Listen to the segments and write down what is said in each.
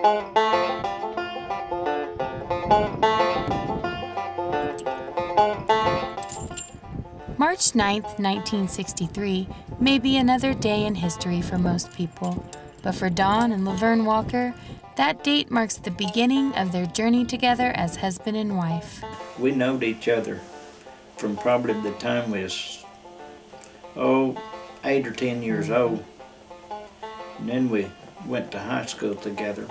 March 9th, 1963 may be another day in history for most people, but for Dawn and Laverne Walker, that date marks the beginning of their journey together as husband and wife. We knowed each other from probably the time we was, 8 or 10 years old. And then we went to high school together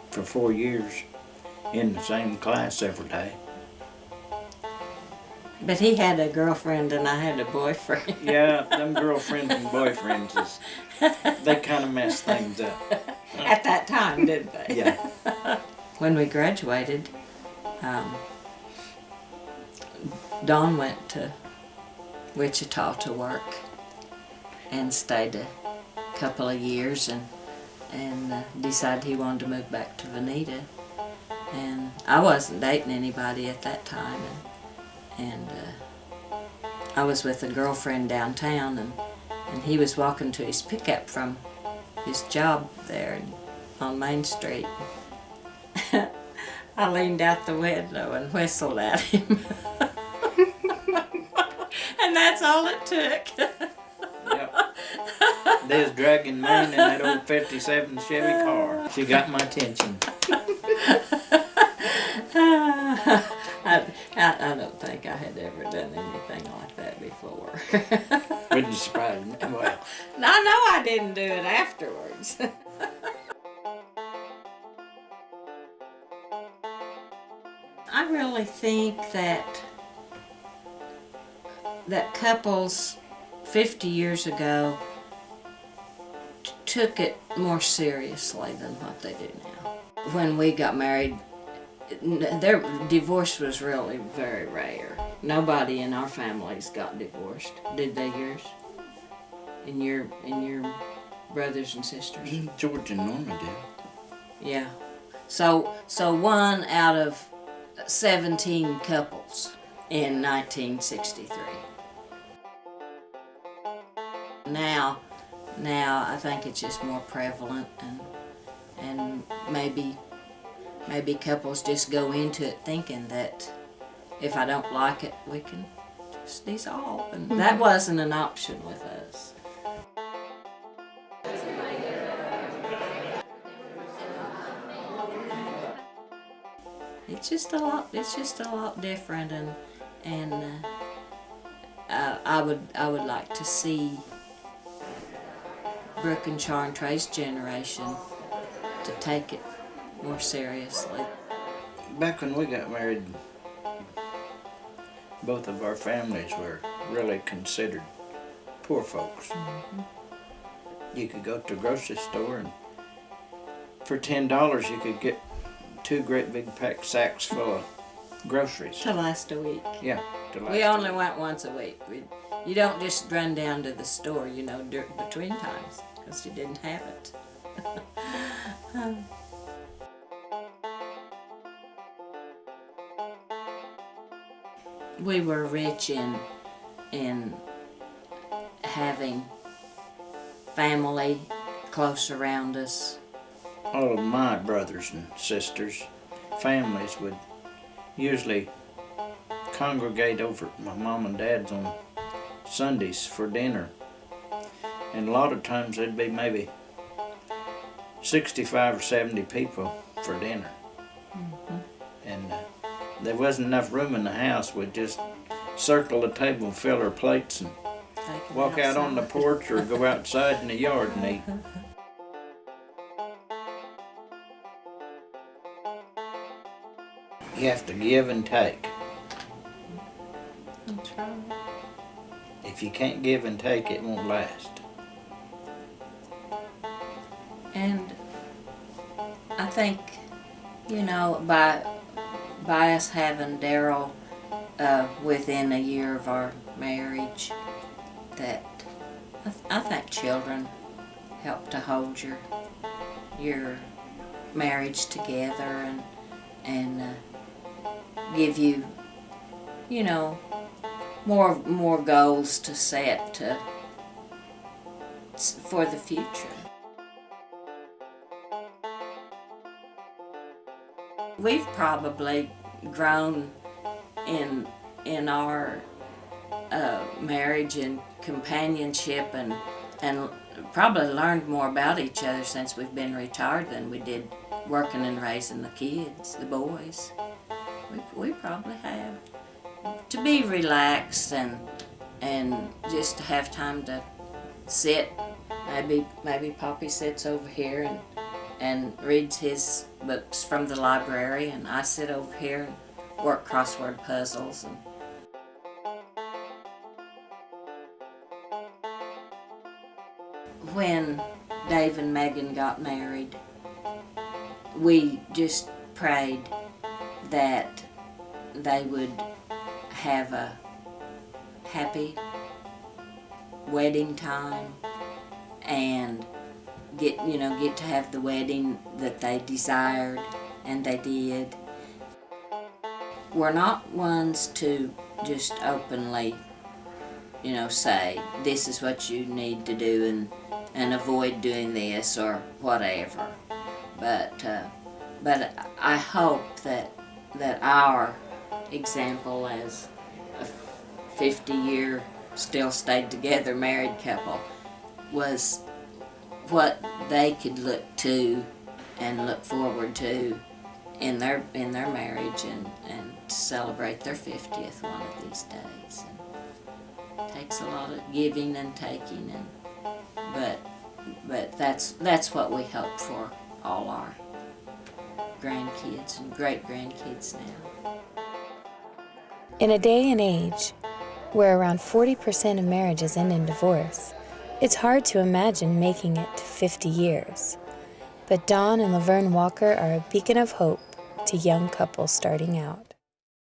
for 4 years in the same class every day. But he had a girlfriend and I had a boyfriend. Yeah, them girlfriends and boyfriends, they kind of messed things up. At that time, didn't they? Yeah. When we graduated, Don went to Wichita to work and stayed a couple of years and decided he wanted to move back to Veneta. And I wasn't dating anybody at that time. And I was with a girlfriend downtown, and he was walking to his pickup from his job there on Main Street. I leaned out the window and whistled at him. And that's all it took. Yep. They was dragging Maine in that old 57 Chevy car. She got my attention. I don't think I had ever done anything like that before. Wouldn't surprise me. Well, I know I didn't do it afterwards. I really think that couples 50 years ago took it more seriously than what they do now. When we got married, their divorce was really very rare. Nobody in our families got divorced. Did they yours? In your brothers and sisters? George and Norma did. Yeah. So one out of 17 couples in 1963. Now I think it's just more prevalent, and maybe couples just go into it thinking that if I don't like it, we can just dissolve. And that wasn't an option with us. It's just a lot different, and I would like to see Brooke and Charntray's generation to take it more seriously. Back when we got married, both of our families were really considered poor folks. Mm-hmm. You could go to the grocery store and for $10 you could get 2 great big pack sacks full of groceries. To last a week. Yeah, to last We a only week. went once a week. You don't just run down to the store, between times, because you didn't have it. We were rich in having family close around us. All of my brothers and sisters, families would usually congregate over at my mom and dad's on Sundays for dinner. And a lot of times there'd be maybe 65 or 70 people for dinner. Mm-hmm. And there wasn't enough room in the house. We'd just circle the table and fill our plates and walk out on the porch or go outside in the yard and eat. You have to give and take. That's right. If you can't give and take, it won't last. And I think, by us having Daryl within a year of our marriage, that I think children help to hold your marriage together and give you, more goals to set for the future. we've probably grown in our marriage and companionship, and probably learned more about each other since we've been retired than we did working and raising the kids, the boys. We probably have. To be relaxed and just to have time to sit. Maybe Poppy sits over here and reads his books from the library, and I sit over here and work crossword puzzles. And when Dave and Megan got married, we just prayed that they would have a happy wedding time and get to have the wedding that they desired, and they did. We're not ones to just openly, say this is what you need to do and avoid doing this or whatever. But I hope that our example as a 50-year still stayed together married couple was what they could look to and look forward to in their marriage and celebrate their 50th one of these days. And it takes a lot of giving and taking, but that's what we hope for all our grandkids and great-grandkids now. In a day and age where around 40% of marriages end in divorce, it's hard to imagine making it to 50 years. But Dawn and Laverne Walker are a beacon of hope to young couples starting out.